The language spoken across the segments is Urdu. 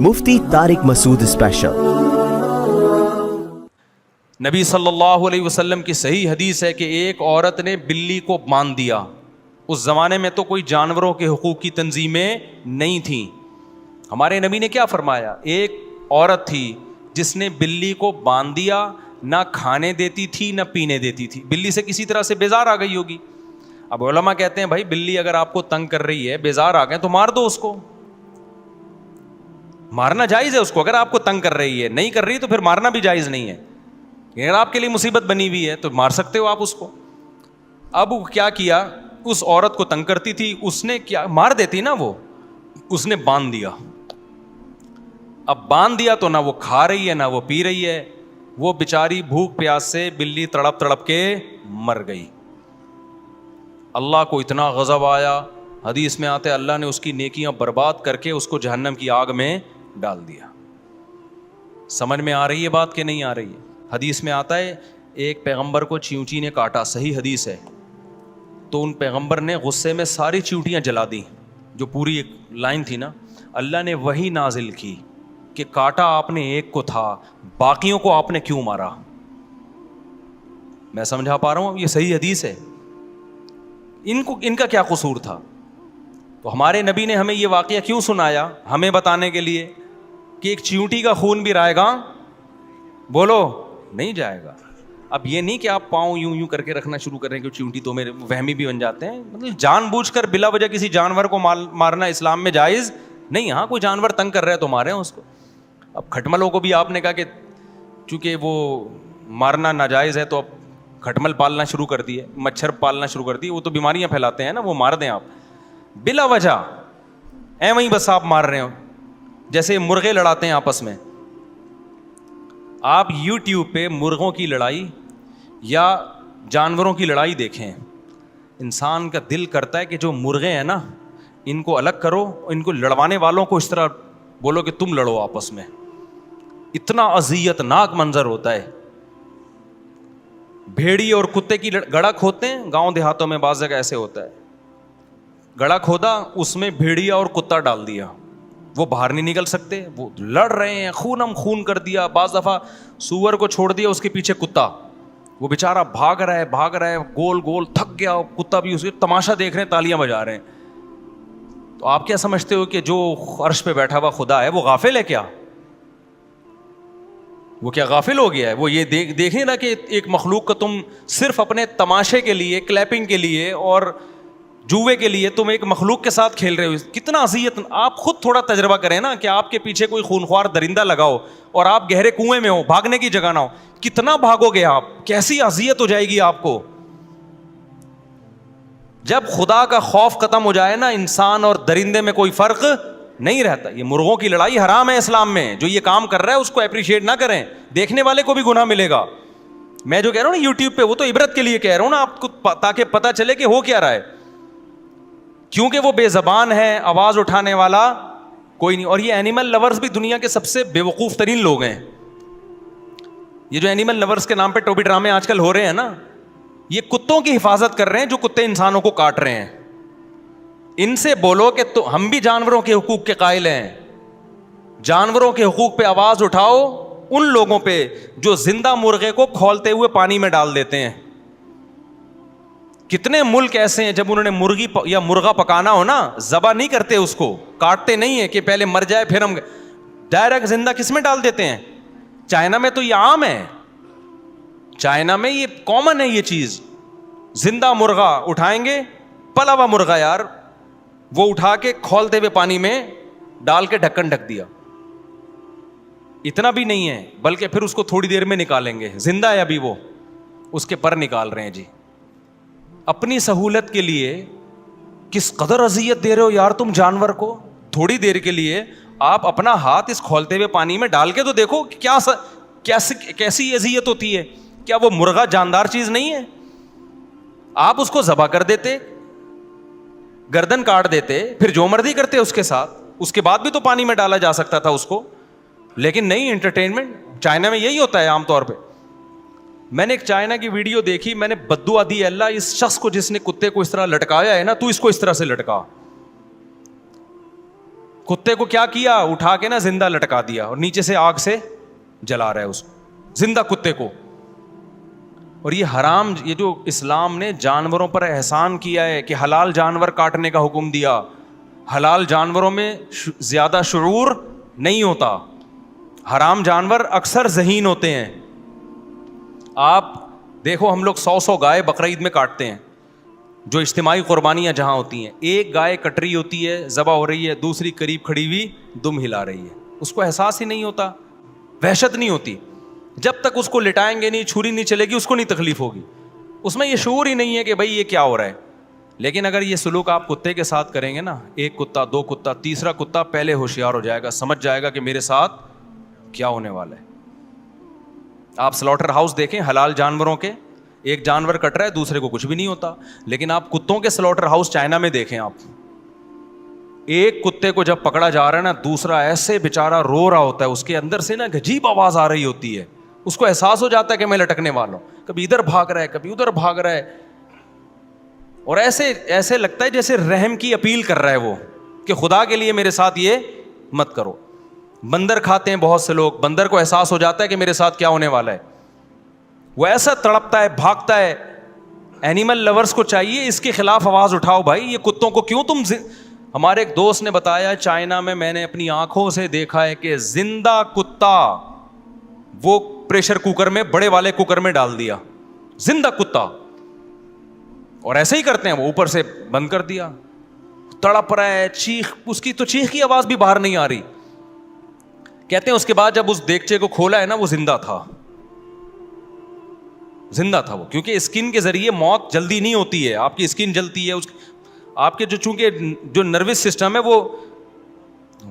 مفتی طارق مسعود اسپیشل۔ نبی صلی اللہ علیہ وسلم کی صحیح حدیث ہے کہ ایک عورت نے بلی کو باندھ دیا۔ اس زمانے میں تو کوئی جانوروں کے حقوق کی تنظیمیں نہیں تھیں۔ ہمارے نبی نے کیا فرمایا؟ ایک عورت تھی جس نے بلی کو باندھ دیا، نہ کھانے دیتی تھی نہ پینے دیتی تھی، بلی سے کسی طرح سے بیزار آ گئی ہوگی۔ اب علماء کہتے ہیں بھائی بلی اگر آپ کو تنگ کر رہی ہے، بیزار آ گئے تو مار دو اس کو، مارنا جائز ہے اس کو۔ اگر آپ کو تنگ کر رہی ہے، نہیں کر رہی تو پھر مارنا بھی جائز نہیں ہے۔ اگر آپ کے لیے مصیبت بنی ہوئی ہے تو مار سکتے ہو آپ اس کو۔ اب کیا کیا، اس عورت کو تنگ کرتی تھی، اس نے کیا، مار دیتی نا وہ، اس نے باندھ دیا۔ اب باندھ دیا تو نہ وہ کھا رہی ہے نہ وہ پی رہی ہے، وہ بیچاری بھوک پیاس سے بلی تڑپ تڑپ کے مر گئی۔ اللہ کو اتنا غضب آیا، حدیث میں آتا ہے اللہ نے اس کی نیکیاں برباد کر کے اس کو جہنم کی آگ میں ڈال دیا۔ سمجھ میں آ رہی ہے بات کہ نہیں آ رہی ہے؟ حدیث میں آتا ہے ایک پیغمبر کو چیونٹی نے کاٹا، صحیح حدیث ہے، تو ان پیغمبر نے غصے میں ساری چیونٹیاں جلا دیں، جو پوری ایک لائن تھی نا۔ اللہ نے وہی نازل کی کہ کاٹا آپ نے ایک کو تھا، باقیوں کو آپ نے کیوں مارا؟ میں سمجھا پا رہا ہوں؟ یہ صحیح حدیث ہے۔ ان کا کیا قصور تھا؟ تو ہمارے نبی نے ہمیں یہ واقعہ کیوں سنایا؟ ہمیں بتانے کے لیے کہ ایک چیونٹی کا خون بھی رائے گا، بولو نہیں جائے گا۔ اب یہ نہیں کہ آپ پاؤں یوں کر کے رکھنا شروع کریں کہ چیونٹی تو میرے وہمی بھی بن جاتے ہیں، مطلب جان بوجھ کر بلا وجہ کسی جانور کو مارنا اسلام میں جائز نہیں۔ ہاں کوئی جانور تنگ کر رہا ہے تو ماریں اس کو۔ اب کھٹملوں کو بھی آپ نے کہا کہ چونکہ وہ مارنا ناجائز ہے تو اب کھٹمل پالنا شروع کر دیے، مچھر پالنا شروع کر دیے، وہ تو بیماریاں پھیلاتے ہیں نا، وہ مار دیں آپ بلا وجہ، وہیں بس آپ مار رہے ہو، جیسے مرغے لڑاتے ہیں آپس میں۔ آپ یوٹیوب پہ مرغوں کی لڑائی یا جانوروں کی لڑائی دیکھیں، انسان کا دل کرتا ہے کہ جو مرغے ہیں نا ان کو الگ کرو، ان کو لڑوانے والوں کو اس طرح بولو کہ تم لڑو آپس میں۔ اتنا اذیت ناک منظر ہوتا ہے۔ بھیڑی اور کتے کی گڑھا کھودتے ہیں، گاؤں دیہاتوں میں بعض جگہ ایسے ہوتا ہے، گڑھا کھودا، اس میں بھیڑیا اور کتا ڈال دیا، وہ باہر نہیں نکل سکتے، وہ لڑ رہے ہیں، خونم خون کر دیا۔ بعض دفعہ سور کو چھوڑ دیا، اس کے پیچھے کتا، وہ بیچارہ بھاگ رہا ہے گول گول، تھک گیا، کتا بھی اسے تماشا دیکھ رہے ہیں، تالیاں بجا رہے ہیں۔ تو آپ کیا سمجھتے ہو کہ جو عرش پہ بیٹھا ہوا خدا ہے وہ غافل ہے کیا؟ وہ کیا غافل ہو گیا ہے؟ وہ یہ دیکھیں نا کہ ایک مخلوق کا تم صرف اپنے تماشے کے لیے، کلیپنگ کے لیے اور جوے کے لیے تم ایک مخلوق کے ساتھ کھیل رہے ہو، کتنا اذیت۔ آپ خود تھوڑا تجربہ کریں نا کہ آپ کے پیچھے کوئی خونخوار درندہ لگاؤ اور آپ گہرے کنویں میں ہو، بھاگنے کی جگہ نہ ہو، کتنا بھاگو گے آپ؟ کیسی اذیت ہو جائے گی آپ کو۔ جب خدا کا خوف ختم ہو جائے نا، انسان اور درندے میں کوئی فرق نہیں رہتا۔ یہ مرغوں کی لڑائی حرام ہے اسلام میں، جو یہ کام کر رہا ہے اس کو اپریشیٹ نہ کریں، دیکھنے والے کو بھی گناہ ملے گا۔ میں جو کہہ رہا ہوں نا یوٹیوب پہ، وہ تو عبرت کے لیے کہہ رہا ہوں نا آپ کو، تاکہ پتہ چلے کہ ہو کیا رہا ہے، کیونکہ وہ بے زبان ہے، آواز اٹھانے والا کوئی نہیں۔ اور یہ اینیمل لورز بھی دنیا کے سب سے بے وقوف ترین لوگ ہیں۔ یہ جو اینیمل لورز کے نام پہ ٹوبی ڈرامے آج کل ہو رہے ہیں نا، یہ کتوں کی حفاظت کر رہے ہیں جو کتے انسانوں کو کاٹ رہے ہیں۔ ان سے بولو کہ تو ہم بھی جانوروں کے حقوق کے قائل ہیں، جانوروں کے حقوق پہ آواز اٹھاؤ ان لوگوں پہ جو زندہ مرغے کو کھولتے ہوئے پانی میں ڈال دیتے ہیں۔ کتنے ملک ایسے ہیں جب انہوں نے مرغی یا مرغا پکانا ہو نا، ذبح نہیں کرتے، اس کو کاٹتے نہیں ہیں کہ پہلے مر جائے پھر ہم، ڈائریکٹ زندہ کس میں ڈال دیتے ہیں؟ چائنا میں تو یہ عام ہے، چائنا میں یہ کامن ہے یہ چیز۔ زندہ مرغا اٹھائیں گے، پلا ہوا مرغا یار، وہ اٹھا کے کھولتے ہوئے پانی میں ڈال کے ڈھکن ڈھک دیا۔ اتنا بھی نہیں ہے، بلکہ پھر اس کو تھوڑی دیر میں نکالیں گے، زندہ ہے ابھی وہ، اس کے پر نکال رہے ہیں جی۔ اپنی سہولت کے لیے کس قدر اذیت دے رہے ہو یار تم جانور کو۔ تھوڑی دیر کے لیے آپ اپنا ہاتھ اس کھولتے ہوئے پانی میں ڈال کے تو دیکھو کیسی اذیت ہوتی ہے۔ کیا وہ مرغا جاندار چیز نہیں ہے؟ آپ اس کو ذبح کر دیتے، گردن کاٹ دیتے، پھر جو مرضی کرتے اس کے ساتھ، اس کے بعد بھی تو پانی میں ڈالا جا سکتا تھا اس کو، لیکن نہیں، انٹرٹینمنٹ۔ چائنا میں یہی ہوتا ہے عام طور پہ۔ میں نے ایک چائنا کی ویڈیو دیکھی، میں نے بددعا دی، اللہ اس شخص کو جس نے کتے کو اس طرح لٹکایا ہے نا، تو اس کو اس طرح سے لٹکا۔ کتے کو کیا کیا, اٹھا کے نا زندہ لٹکا دیا اور نیچے سے آگ سے جلا رہا ہے اس زندہ کتے کو. اور یہ حرام, یہ جو اسلام نے جانوروں پر احسان کیا ہے کہ حلال جانور کاٹنے کا حکم دیا, حلال جانوروں میں زیادہ شعور نہیں ہوتا, حرام جانور اکثر ذہین ہوتے ہیں. آپ دیکھو ہم لوگ 100 گائے بقرعید میں کاٹتے ہیں, جو اجتماعی قربانیاں جہاں ہوتی ہیں, ایک گائے کٹ رہی ہوتی ہے, ذبح ہو رہی ہے, دوسری قریب کھڑی ہوئی دم ہلا رہی ہے, اس کو احساس ہی نہیں ہوتا, وحشت نہیں ہوتی. جب تک اس کو لٹائیں گے نہیں, چھری نہیں چلے گی, اس کو نہیں تکلیف ہوگی, اس میں یہ شعور ہی نہیں ہے کہ بھائی یہ کیا ہو رہا ہے. لیکن اگر یہ سلوک آپ کتے کے ساتھ کریں گے نا, ایک کتا, 2 کتا, تیسرا کتا پہلے ہوشیار ہو جائے گا, سمجھ جائے گا کہ میرے ساتھ کیا ہونے والا ہے. آپ سلاٹر ہاؤس دیکھیں حلال جانوروں کے, ایک جانور کٹ رہا ہے دوسرے کو کچھ بھی نہیں ہوتا. لیکن آپ کتوں کے سلاٹر ہاؤس چائنا میں دیکھیں, آپ ایک کتے کو جب پکڑا جا رہا ہے نا, دوسرا ایسے بےچارا رو رہا ہوتا ہے, اس کے اندر سے نا عجیب آواز آ رہی ہوتی ہے, اس کو احساس ہو جاتا ہے کہ میں لٹکنے والا ہوں, کبھی ادھر بھاگ رہا ہے, کبھی ادھر بھاگ رہا ہے, اور ایسے لگتا ہے جیسے رحم کی اپیل کر رہا ہے وہ, کہ خدا کے لیے میرے ساتھ یہ مت کرو. بندر کھاتے ہیں بہت سے لوگ, بندر کو احساس ہو جاتا ہے کہ میرے ساتھ کیا ہونے والا ہے, وہ ایسا تڑپتا ہے, بھاگتا ہے. اینیمل لورز کو چاہیے اس کے خلاف آواز اٹھاؤ بھائی, یہ کتوں کو کیوں تم. ہمارے ایک دوست نے بتایا چائنا میں نے اپنی آنکھوں سے دیکھا ہے کہ زندہ کتا وہ پریشر کوکر میں, بڑے والے کوکر میں ڈال دیا, زندہ کتا, اور ایسے ہی کرتے ہیں, وہ اوپر سے بند کر دیا, تڑپ رہا ہے, چیخ, اس کی تو چیخ کی آواز بھی باہر نہیں آ رہی. کہتے ہیں اس کے بعد جب اس دیگچے کو کھولا ہے نا, وہ زندہ تھا, زندہ تھا وہ, کیونکہ اسکن کے ذریعے موت جلدی نہیں ہوتی ہے, آپ کی اسکن جلتی ہے, آپ کے چونکہ جو نروس سسٹم ہے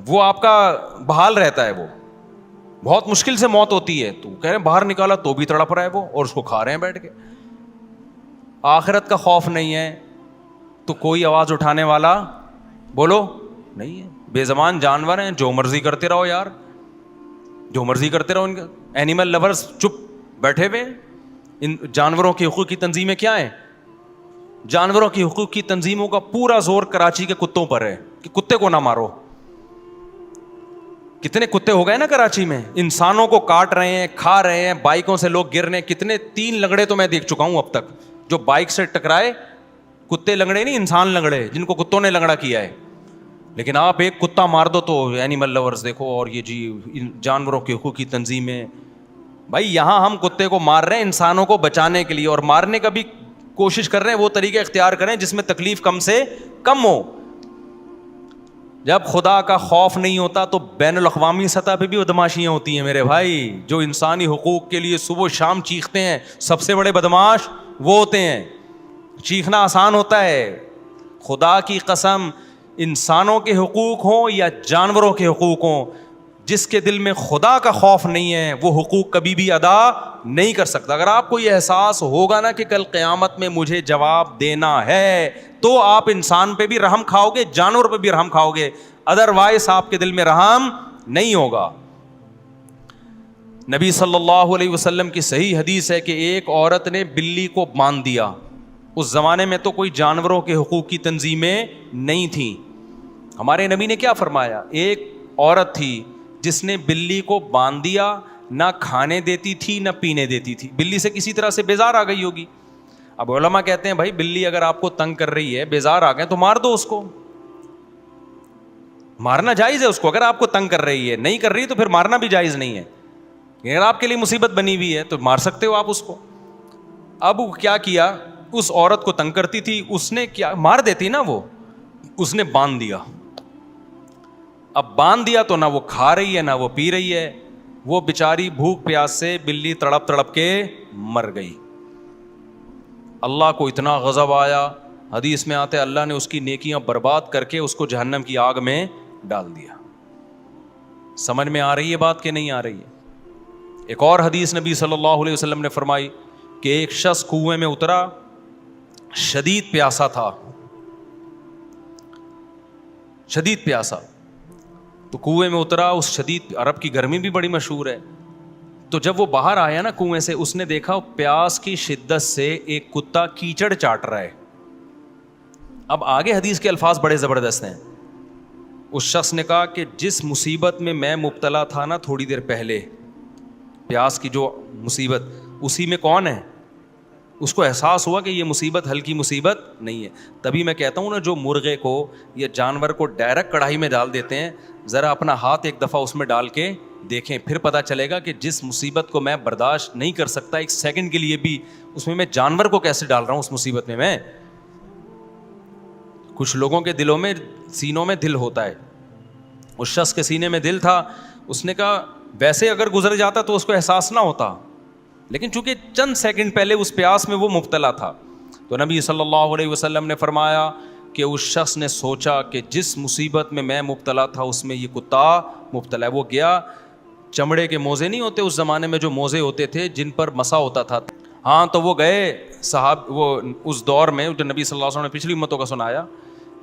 وہ آپ کا بحال رہتا ہے, وہ بہت مشکل سے موت ہوتی ہے. تو کہہ رہے ہیں باہر نکالا تو بھی تڑپ رہا ہے وہ, اور اس کو کھا رہے ہیں بیٹھ کے. آخرت کا خوف نہیں ہے تو کوئی آواز اٹھانے والا بولو نہیں ہے. بے زبان جانور ہیں, جو مرضی کرتے رہو یار, جو مرضی کرتے رہو. ان کا اینیمل لورز چپ بیٹھے ہوئے. ان جانوروں کے حقوق کی تنظیمیں کیا ہیں, جانوروں کی حقوق کی تنظیموں کا پورا زور کراچی کے کتوں پر ہے کہ کتے کو نہ مارو. کتنے کتے ہو گئے نا کراچی میں, انسانوں کو کاٹ رہے ہیں, کھا رہے ہیں, بائکوں سے لوگ گر رہے ہیں. کتنے 3 لنگڑے تو میں دیکھ چکا ہوں اب تک, جو بائک سے ٹکرائے. کتے لنگڑے نہیں, انسان لنگڑے, جن کو کتوں نے لنگڑا کیا ہے. لیکن آپ ایک کتا مار دو تو اینیمل لورز دیکھو, اور یہ جی جانوروں کے حقوق کی تنظیمیں. بھائی یہاں ہم کتے کو مار رہے ہیں انسانوں کو بچانے کے لیے, اور مارنے کا بھی کوشش کر رہے ہیں وہ طریقے اختیار کریں جس میں تکلیف کم سے کم ہو. جب خدا کا خوف نہیں ہوتا تو بین الاقوامی سطح پہ بھی بدماشیاں ہوتی ہیں میرے بھائی. جو انسانی حقوق کے لیے صبح و شام چیختے ہیں, سب سے بڑے بدماش وہ ہوتے ہیں. چیخنا آسان ہوتا ہے, خدا کی قسم, انسانوں کے حقوق ہوں یا جانوروں کے حقوق ہوں, جس کے دل میں خدا کا خوف نہیں ہے وہ حقوق کبھی بھی ادا نہیں کر سکتا. اگر آپ کو یہ احساس ہوگا نا کہ کل قیامت میں مجھے جواب دینا ہے, تو آپ انسان پہ بھی رحم کھاؤ گے, جانور پہ بھی رحم کھاؤ گے, ادروائز آپ کے دل میں رحم نہیں ہوگا. نبی صلی اللہ علیہ وسلم کی صحیح حدیث ہے کہ ایک عورت نے بلی کو باندھ دیا. اس زمانے میں تو کوئی جانوروں کے حقوق کی تنظیمیں نہیں تھیں. ہمارے نبی نے کیا فرمایا, ایک عورت تھی جس نے بلی کو باندھ دیا, نہ کھانے دیتی تھی نہ پینے دیتی تھی. بلی سے کسی طرح سے بیزار آ گئی ہوگی. اب علماء کہتے ہیں بھائی بلی اگر آپ کو تنگ کر رہی ہے, بیزار آ گئے تو مار دو اس کو, مارنا جائز ہے اس کو. اگر آپ کو تنگ کر رہی ہے, نہیں کر رہی تو پھر مارنا بھی جائز نہیں ہے. اگر آپ کے لیے مصیبت بنی ہوئی ہے تو مار سکتے ہو آپ اس کو. اب کیا کیا, اس عورت کو تنگ کرتی تھی, اس نے کیا, مار دیتی نا وہ, اس نے باندھ دیا. اب باندھ دیا تو نہ وہ کھا رہی ہے نہ وہ پی رہی ہے, وہ بیچاری بھوک پیاس سے بلی تڑپ تڑپ کے مر گئی. اللہ کو اتنا غضب آیا, حدیث میں آتا ہے اللہ نے اس کی نیکیاں برباد کر کے اس کو جہنم کی آگ میں ڈال دیا. سمجھ میں آ رہی ہے بات کہ نہیں آ رہی ہے؟ ایک اور حدیث نبی صلی اللہ علیہ وسلم نے فرمائی کہ ایک شخص کنویں میں اترا, شدید پیاسا تھا, شدید پیاسا. تو کنویں میں اترا, اس شدید, عرب کی گرمی بھی بڑی مشہور ہے, تو جب وہ باہر آیا نا کنویں سے, اس نے دیکھا پیاس کی شدت سے ایک کتا کیچڑ چاٹ رہا ہے. اب آگے حدیث کے الفاظ بڑے زبردست ہیں. اس شخص نے کہا کہ جس مصیبت میں مبتلا تھا نا تھوڑی دیر پہلے، پیاس کی جو مصیبت، اسی میں کون ہے؟ اس کو احساس ہوا کہ یہ مصیبت ہلکی مصیبت نہیں ہے. تبھی میں کہتا ہوں نا، جو مرغے کو یا جانور کو ڈائریکٹ کڑھائی میں ڈال دیتے ہیں، ذرا اپنا ہاتھ ایک دفعہ اس میں ڈال کے دیکھیں، پھر پتہ چلے گا کہ جس مصیبت کو میں برداشت نہیں کر سکتا ایک سیکنڈ کے لیے بھی، اس میں جانور کو کیسے ڈال رہا ہوں اس مصیبت میں. کچھ لوگوں کے دلوں میں، سینوں میں دل ہوتا ہے. اس شخص کے سینے میں دل تھا. اس نے کہا ویسے اگر گزر جاتا تو اس کو احساس نہ ہوتا، لیکن چونکہ چند سیکنڈ پہلے اس پیاس میں وہ مبتلا تھا. تو نبی صلی اللہ علیہ وسلم نے فرمایا کہ اس شخص نے سوچا کہ جس مصیبت میں مبتلا تھا اس میں یہ کتا مبتلا ہے. وہ گیا، چمڑے کے موزے نہیں ہوتے اس زمانے میں، جو موزے ہوتے تھے جن پر مسا ہوتا تھا، ہاں، تو وہ گئے صاحب، وہ اس دور میں جو نبی صلی اللہ علیہ وسلم نے پچھلی امتوں کا سنایا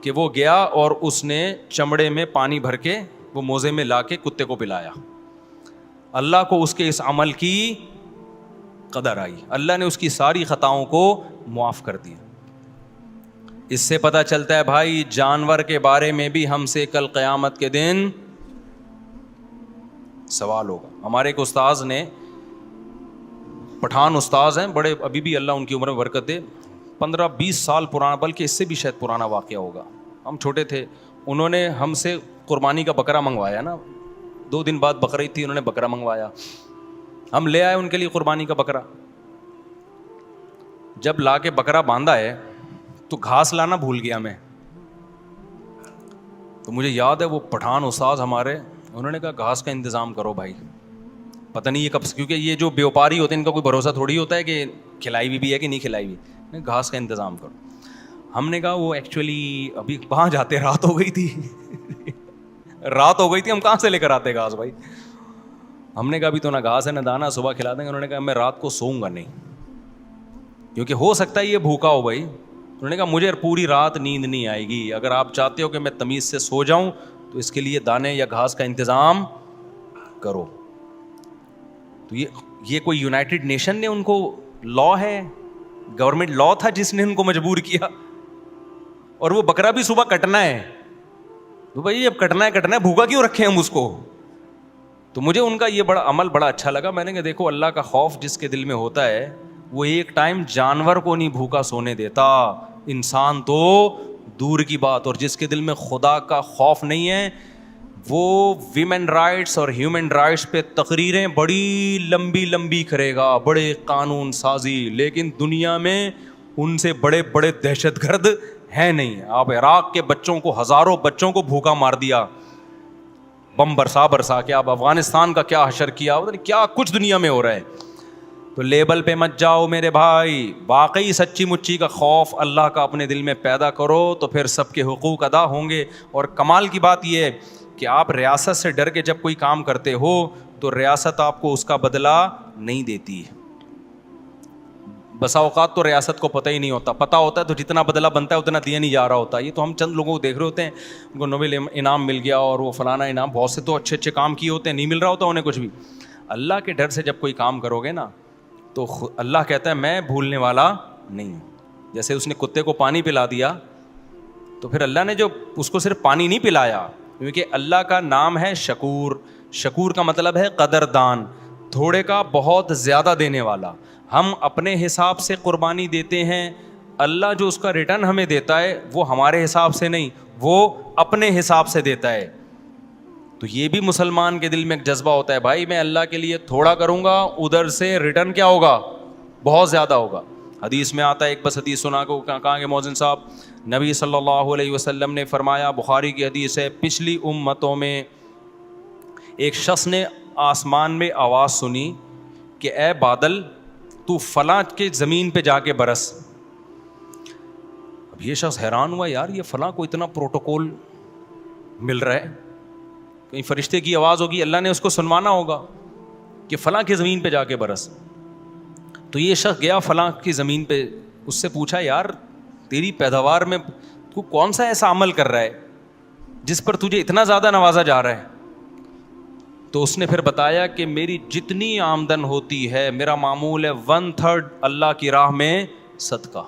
کہ وہ گیا اور اس نے چمڑے میں پانی بھر کے وہ موزے میں لا کے کتے کو پلایا. اللہ کو اس کے اس عمل کی قدر آئی، اللہ نے اس کی ساری خطاؤں کو معاف کر دیا. اس سے پتہ چلتا ہے بھائی، جانور کے بارے میں بھی ہم سے کل قیامت کے دن سوال ہوگا. ہمارے ایک استاذ نے، پٹھان استاذ ہیں بڑے، ابھی بھی اللہ ان کی عمر میں برکت دے، 15-20 سال پرانا، بلکہ اس سے بھی شاید پرانا واقعہ ہوگا، ہم چھوٹے تھے. انہوں نے ہم سے قربانی کا بکرا منگوایا نا، 2 دن بعد بقرعید تھی، انہوں نے بکرا منگوایا، ہم لے آئے ان کے لیے قربانی کا بکرا. جب لا کے بکرا باندھا ہے تو گھاس لانا بھول گیا میں. تو مجھے یاد ہے وہ پٹھان استاذ ہمارے، انہوں نے کہا گھاس کا انتظام کرو بھائی، پتہ نہیں یہ کب، کیونکہ یہ جو بیوپاری ہوتے ہیں ان کا کوئی بھروسہ تھوڑی ہوتا ہے کہ کھلائی ہوئی بھی ہے کہ نہیں کھلائی ہوئی، گھاس کا انتظام کرو. ہم نے کہا وہ ایکچولی ابھی کہاں جاتے، رات ہو گئی تھی رات ہو گئی تھی، ہم کہاں سے لے کر آتے گھاس بھائی. ہم نے کہا ابھی تو نہ گھاس ہے نہ دانا، صبح کھلا دیں گے. انہوں نے کہا میں رات کو سوؤں گا نہیں، کیونکہ ہو سکتا ہے یہ بھوکا ہو بھائی. انہوں نے کہا مجھے پوری رات نیند نہیں آئے گی، اگر آپ چاہتے ہو کہ میں تمیز سے سو جاؤں تو اس کے لیے دانے یا گھاس کا انتظام کرو. تو یہ کوئی یونائٹڈ نیشن نے ان کو لا ہے، گورنمنٹ لا تھا جس نے ان کو مجبور کیا، اور وہ بکرا بھی صبح کٹنا ہے. تو بھائی اب کٹنا ہے، بھوکا کیوں رکھے ہم اس کو. تو مجھے ان کا یہ بڑا عمل بڑا اچھا لگا. میں نے کہا دیکھو اللہ کا خوف جس کے دل میں ہوتا ہے وہ ایک ٹائم جانور کو نہیں بھوکا سونے دیتا، انسان تو دور کی بات. اور جس کے دل میں خدا کا خوف نہیں ہے وہ ویمن رائٹس اور ہیومن رائٹس پہ تقریریں بڑی لمبی لمبی کرے گا، بڑے قانون سازی، لیکن دنیا میں ان سے بڑے بڑے دہشت گرد ہیں نہیں. آپ عراق کے بچوں کو، ہزاروں بچوں کو بھوکا مار دیا بم برسا کے. آپ افغانستان کا کیا حشر کیا، کیا کچھ دنیا میں ہو رہا ہے. تو لیبل پہ مت جاؤ میرے بھائی، واقعی سچی مچی کا خوف اللہ کا اپنے دل میں پیدا کرو تو پھر سب کے حقوق ادا ہوں گے. اور کمال کی بات یہ ہے کہ آپ ریاست سے ڈر کے جب کوئی کام کرتے ہو تو ریاست آپ کو اس کا بدلہ نہیں دیتی. بسا اوقات تو ریاست کو پتہ ہی نہیں ہوتا، پتہ ہوتا ہے تو جتنا بدلہ بنتا ہے اتنا دیا نہیں جا رہا ہوتا. یہ تو ہم چند لوگوں کو دیکھ رہے ہوتے ہیں، ان کو نوبل انعام مل گیا اور وہ فلانا انعام، بہت سے تو اچھے کام کیے ہوتے ہیں، نہیں مل رہا ہوتا انہیں کچھ بھی. اللہ کے ڈر سے جب کوئی کام کرو گے نا تو اللہ کہتا ہے میں بھولنے والا نہیں ہوں. جیسے اس نے کتے کو پانی پلا دیا تو پھر اللہ نے جو اس کو صرف پانی نہیں پلایا، کیونکہ اللہ کا نام ہے شکور. شکور کا مطلب ہے قدردان، تھوڑے کا بہت زیادہ دینے والا. ہم اپنے حساب سے قربانی دیتے ہیں، اللہ جو اس کا ریٹرن ہمیں دیتا ہے وہ ہمارے حساب سے نہیں، وہ اپنے حساب سے دیتا ہے. تو یہ بھی مسلمان کے دل میں ایک جذبہ ہوتا ہے، بھائی میں اللہ کے لیے تھوڑا کروں گا، ادھر سے ریٹرن کیا ہوگا، بہت زیادہ ہوگا. حدیث میں آتا ہے، ایک بس حدیث سنا کو کہاں کہ مؤذن صاحب، نبی صلی اللہ علیہ وسلم نے فرمایا، بخاری کی حدیث ہے، پچھلی امتوں میں ایک شخص نے آسمان میں آواز سنی کہ اے بادل تو فلاں کے زمین پہ جا کے برس. اب یہ شخص حیران ہوا، یار یہ فلاں کو اتنا پروٹوکول مل رہا ہے، کہیں فرشتے کی آواز ہوگی، اللہ نے اس کو سنوانا ہوگا کہ فلاں کی زمین پہ جا کے برس. تو یہ شخص گیا فلاں کی زمین پہ، اس سے پوچھا یار تیری پیداوار میں تو کون سا ایسا عمل کر رہا ہے جس پر تجھے اتنا زیادہ نوازا جا رہا ہے. تو اس نے پھر بتایا کہ میری جتنی آمدن ہوتی ہے میرا معمول ہے 1/3 اللہ کی راہ میں صدقہ.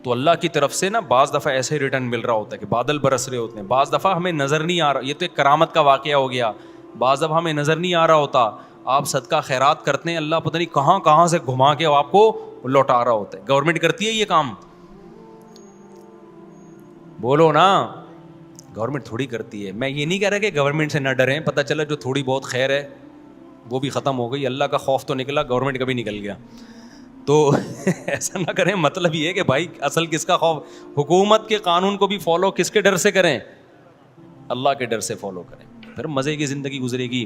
تو اللہ کی طرف سے نا بعض دفعہ ایسے ریٹرن مل رہا ہوتا ہے کہ بادل برس رہے ہوتے ہیں, بعض دفعہ ہمیں نظر نہیں آ رہا, یہ تو ایک کرامت کا واقعہ ہو گیا, بعض دفعہ ہمیں نظر نہیں آ رہا ہوتا, آپ صدقہ خیرات کرتے ہیں, اللہ پتہ نہیں کہاں کہاں سے گھما کے آپ کو لوٹا رہا ہوتا ہے. گورنمنٹ کرتی ہے یہ کام؟ بولو نا, گورنمنٹ تھوڑی کرتی ہے. میں یہ نہیں کہہ رہا کہ گورنمنٹ سے نہ ڈریں, پتہ چلا جو تھوڑی بہت خیر ہے وہ بھی ختم ہو گئی, اللہ کا خوف تو نکلا, گورنمنٹ کا بھی نکل گیا. تو ایسا نہ کریں. مطلب یہ کہ بھائی اصل کس کا خوف, حکومت کے قانون کو بھی فالو کس کے ڈر سے کریں؟ اللہ کے ڈر سے فالو کریں, پھر مزے کی زندگی گزرے گی.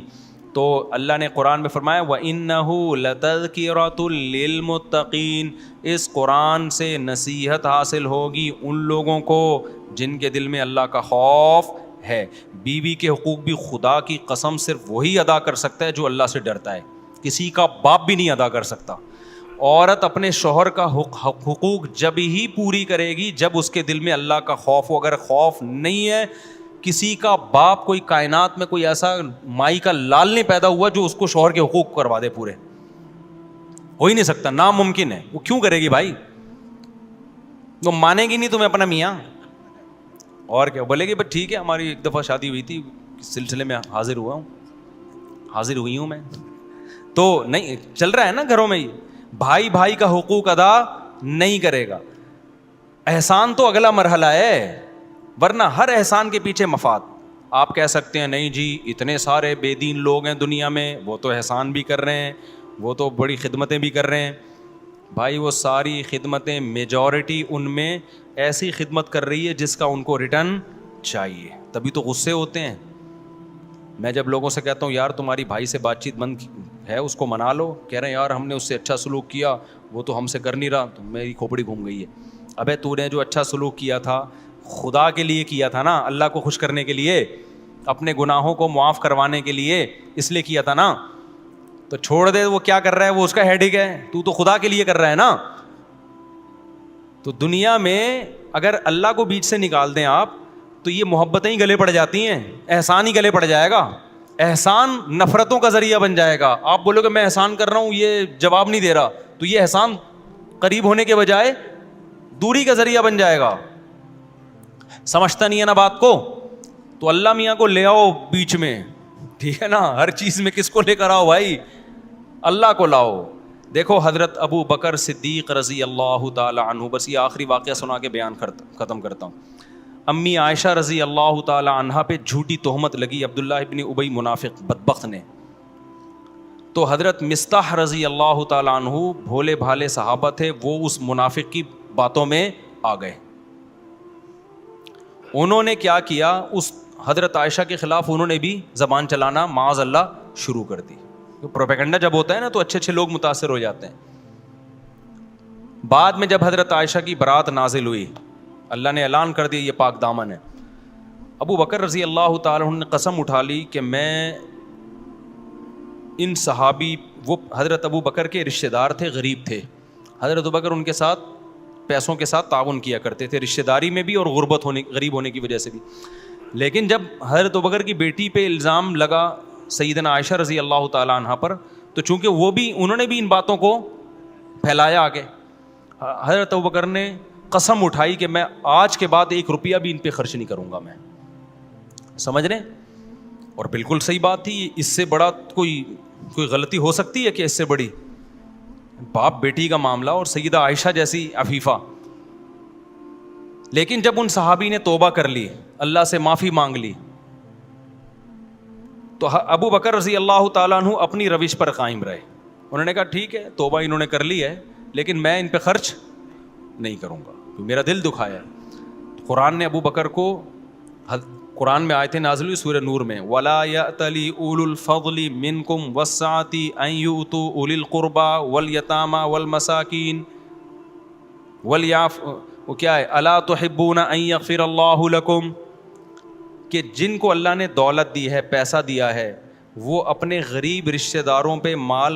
تو اللہ نے قرآن میں فرمایا وَإِنَّهُ لَتَذْكِرَةٌ لِّلْمُتَّقِينَ, اس قرآن سے نصیحت حاصل ہوگی ان لوگوں کو جن کے دل میں اللہ کا خوف ہے. بیوی کے حقوق بھی خدا کی قسم صرف وہی ادا کر سکتا ہے جو اللہ سے ڈرتا ہے, کسی کا باپ بھی نہیں ادا کر سکتا. عورت اپنے شوہر کا حقوق جب ہی پوری کرے گی جب اس کے دل میں اللہ کا خوف ہو. اگر خوف نہیں ہے, کسی کا باپ, کوئی کائنات میں کوئی ایسا مائی کا لال نہیں پیدا ہوا جو اس کو شوہر کے حقوق کروا دے پورے, ہو ہی نہیں سکتا, ناممکن ہے. وہ کیوں کرے گی بھائی؟ وہ مانے گی نہیں تمہیں اپنا میاں, اور کیا بولے گی بس ٹھیک ہے ہماری ایک دفعہ شادی ہوئی تھی, اس سلسلے میں حاضر ہوئی ہوں میں. تو نہیں چل رہا ہے نا گھروں میں, یہ بھائی بھائی کا حقوق ادا نہیں کرے گا. احسان تو اگلا مرحلہ ہے, ورنہ ہر احسان کے پیچھے مفاد. آپ کہہ سکتے ہیں نہیں جی اتنے سارے بے دین لوگ ہیں دنیا میں, وہ تو احسان بھی کر رہے ہیں, وہ تو بڑی خدمتیں بھی کر رہے ہیں. بھائی وہ ساری خدمتیں میجورٹی ان میں ایسی خدمت کر رہی ہے جس کا ان کو ریٹرن چاہیے, تبھی تو غصے ہوتے ہیں. میں جب لوگوں سے کہتا ہوں یار تمہاری بھائی سے بات چیت بند ہے, اس کو منا لو, کہہ رہے ہیں یار ہم نے اس سے اچھا سلوک کیا, وہ تو ہم سے کر نہیں رہا, تو میری کھوپڑی گھوم گئی ہے. ابے تو نے جو اچھا سلوک کیا تھا خدا کے لیے کیا تھا نا, اللہ کو خوش کرنے کے لیے, اپنے گناہوں کو معاف کروانے کے لیے, اس لیے کیا تھا نا. تو چھوڑ دے, وہ کیا کر رہا ہے وہ اس کا ہیڈک ہے, تو خدا کے لیے کر رہا ہے نا. تو دنیا میں اگر اللہ کو بیچ سے نکال دیں آپ تو یہ محبتیں ہی گلے پڑ جاتی ہیں, احسان ہی گلے پڑ جائے گا, احسان نفرتوں کا ذریعہ بن جائے گا. آپ بولو کہ میں احسان کر رہا ہوں, یہ جواب نہیں دے رہا, تو یہ احسان قریب ہونے کے بجائے دوری کا ذریعہ بن جائے گا. سمجھتا نہیں ہے نا بات کو, تو اللہ میاں کو لے آؤ بیچ میں, ٹھیک ہے نا. ہر چیز میں کس کو لے کر آؤ بھائی؟ اللہ کو لاؤ. دیکھو حضرت ابو بکر صدیق رضی اللہ تعالی عنہ, بس یہ آخری واقعہ سنا کے بیان ختم کرتا ہوں. امی عائشہ رضی اللہ تعالی عنہا پہ جھوٹی تہمت لگی عبداللہ ابن ابی منافق بدبخت نے. تو حضرت مصطح رضی اللہ تعالی عنہ بھولے بھالے صحابہ تھے, وہ اس منافق کی باتوں میں آ گئے. انہوں نے کیا کیا, اس حضرت عائشہ کے خلاف انہوں نے بھی زبان چلانا معاذ اللہ شروع کر دی. پروپیگنڈا جب ہوتا ہے نا تو اچھے اچھے لوگ متاثر ہو جاتے ہیں. بعد میں جب حضرت عائشہ کی برات نازل ہوئی, اللہ نے اعلان کر دیا یہ پاک دامن ہے, ابو بکر رضی اللہ تعالیٰ عنہ نے قسم اٹھا لی کہ میں ان صحابی, وہ حضرت ابو بکر کے رشتہ دار تھے, غریب تھے. حضرت ابو بکر ان کے ساتھ پیسوں کے ساتھ تعاون کیا کرتے تھے, رشتہ داری میں بھی اور غربت ہونے, غریب ہونے کی وجہ سے بھی. لیکن جب حضرت ابو بکر کی بیٹی پہ الزام لگا سیدنا عائشہ رضی اللہ تعالیٰ عنہ پر, تو چونکہ وہ بھی, انہوں نے بھی ان باتوں کو پھیلایا آگے, حضرت ابو بکر نے قسم اٹھائی کہ میں آج کے بعد 1 روپیہ بھی ان پہ خرچ نہیں کروں گا میں. سمجھ رہے ہیں؟ اور بالکل صحیح بات تھی. اس سے بڑا کوئی غلطی ہو سکتی ہے کہ اس سے بڑی؟ باپ بیٹی کا معاملہ اور سیدہ عائشہ جیسی عفیفہ. لیکن جب ان صحابی نے توبہ کر لی, اللہ سے معافی مانگ لی, تو ابو بکر رضی اللہ تعالیٰ عنہ اپنی روش پر قائم رہے. انہوں نے کہا ٹھیک ہے توبہ انہوں نے کر لی ہے, لیکن میں ان پہ خرچ نہیں کروں گا, میرا دل دکھایا ہے. قرآن نے ابو بکر کو, قرآن میں آیتیں نازل ہوئی سورہ نور میں, وَلَا يَأْتَلِ أُولُو الْفَضْلِ مِنْكُمْ وَالسَّعَةِ أَنْ يُؤْتُوا أُولِي الْقُرْبَى وَالْيَتَامَى وَالْمَسَاكِينَ وہ کیا ہے, أَلَا تُحِبُّونَ أَنْ يَغْفِرَ اللَّهُ لَكُمْ, کہ جن کو اللہ نے دولت دی ہے, پیسہ دیا ہے, وہ اپنے غریب رشتہ داروں پہ مال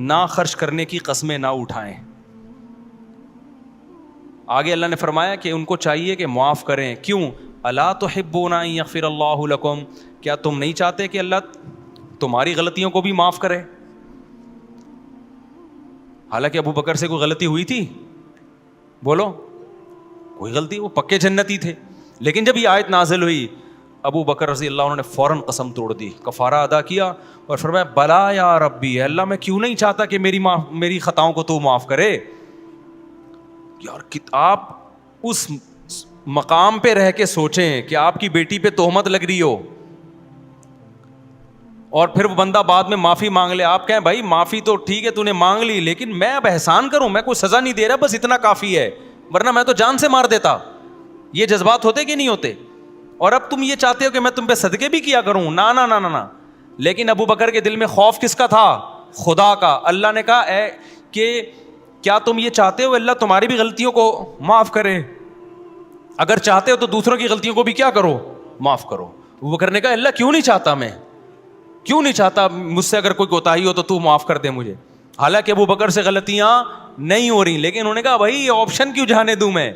نہ خرچ کرنے کی قسمیں نہ اٹھائیں. آگے اللہ نے فرمایا کہ ان کو چاہیے کہ معاف کریں. کیوں؟ الا تحبون ان یغفر اللہ لکم, کیا تم نہیں چاہتے کہ اللہ تمہاری غلطیوں کو بھی معاف کرے؟ حالانکہ ابو بکر سے کوئی غلطی ہوئی تھی بولو کوئی غلطی, وہ پکے جنتی تھے. لیکن جب یہ آیت نازل ہوئی, ابو بکر رضی اللہ عنہ نے فوراً قسم توڑ دی, کفارہ ادا کیا اور فرمایا بلا یا ربی, اللہ میں کیوں نہیں چاہتا کہ میری خطاؤں کو تو معاف کرے. یار آپ اس مقام پہ رہ کے سوچیں کہ آپ کی بیٹی پہ تہمت لگ رہی ہو اور پھر وہ بندہ بعد میں معافی مانگ لے, آپ کہیں بھائی معافی تو ٹھیک ہے تو نے مانگ لی, لیکن میں اب احسان کروں, میں کوئی سزا نہیں دے رہا, بس اتنا کافی ہے, ورنہ میں تو جان سے مار دیتا. یہ جذبات ہوتے کہ نہیں ہوتے؟ اور اب تم یہ چاہتے ہو کہ میں تم پہ صدقے بھی کیا کروں, نا نا نا نا. لیکن ابو بکر کے دل میں خوف کس کا تھا؟ خدا کا. اللہ نے کہا اے کہ کیا تم یہ چاہتے ہو اللہ تمہاری بھی غلطیوں کو معاف کرے؟ اگر چاہتے ہو تو دوسروں کی غلطیوں کو بھی کیا کرو, معاف کرو. ابو بکر نے کہا اللہ کیوں نہیں چاہتا, میں کیوں نہیں چاہتا, مجھ سے اگر کوئی کوتاہی ہو تو معاف کر دے مجھے. حالانکہ ابو بکر سے غلطیاں نہیں ہو رہی, لیکن انہوں نے کہا بھائی یہ آپشن کیوں جانے دوں میں.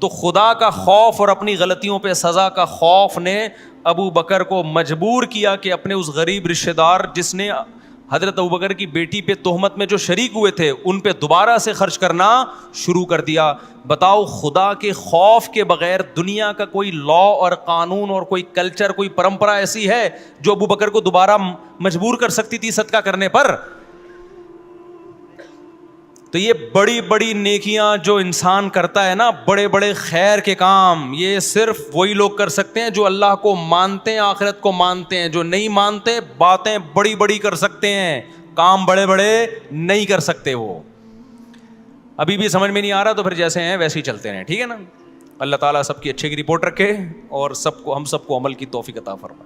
تو خدا کا خوف اور اپنی غلطیوں پہ سزا کا خوف نے ابو بکر کو مجبور کیا کہ اپنے اس غریب رشتہ دار جس نے حضرت ابو بکر کی بیٹی پہ تہمت میں جو شریک ہوئے تھے ان پہ دوبارہ سے خرچ کرنا شروع کر دیا. بتاؤ خدا کے خوف کے بغیر دنیا کا کوئی لا اور قانون اور کوئی کلچر, کوئی پرمپرا ایسی ہے جو ابو بکر کو دوبارہ مجبور کر سکتی تھی صدقہ کرنے پر؟ تو یہ بڑی بڑی نیکیاں جو انسان کرتا ہے نا, بڑے بڑے خیر کے کام, یہ صرف وہی لوگ کر سکتے ہیں جو اللہ کو مانتے ہیں, آخرت کو مانتے ہیں. جو نہیں مانتے باتیں بڑی بڑی کر سکتے ہیں, کام بڑے بڑے نہیں کر سکتے. وہ ابھی بھی سمجھ میں نہیں آ رہا تو پھر جیسے ہیں ویسے ہی چلتے ہیں, ٹھیک ہے نا. اللہ تعالیٰ سب کی اچھے کی رپورٹ رکھے اور ہم سب کو عمل کی توفیق عطا فرمائے.